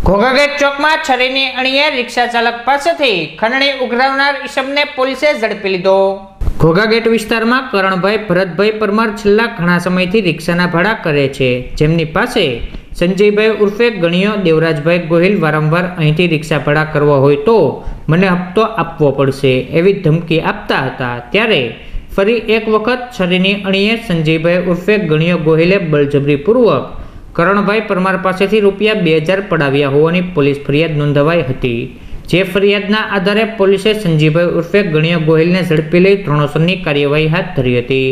ઘોઘાગેટ ચોકમાં છરીની અણીએ રિક્ષા ચાલક પાસેથી ખંડણી ઉઘરાવનાર ઈસમને પોલીસે ઝડપી લીધો। ઘોઘાગેટ વિસ્તારમાં કરણભાઈ ભરતભાઈ પરમાર છેલ્લા ઘણા સમયથી રિક્ષાના ભાડા કરે છે, જેમની પાસે સંજયભાઈ ઉર્ફે ગણિયો દેવરાજભાઈ ગોહિલ વારંવાર અહીંથી રિક્ષા ભાડા કરવા હોય તો મને હપ્તો આપવો પડશે એવી ધમકી આપતા હતા। ત્યારે ફરી એક વખત છરીની અણીએ સંજયભાઈ ઉર્ફે ગણિયો ગોહિલે બળજબરીપૂર્વક કરણભાઈ પરમાર પાસેથી રૂપિયા 2000 પડાવ્યા હોવાની પોલીસ ફરિયાદ નોંધાવાઈ હતી, જે ફરિયાદના આધારે પોલીસે સંજયભાઈ ઉર્ફે ગણિયો ગોહિલને ઝડપી લઈ ધોરણસરની કાર્યવાહી હાથ ધરી હતી।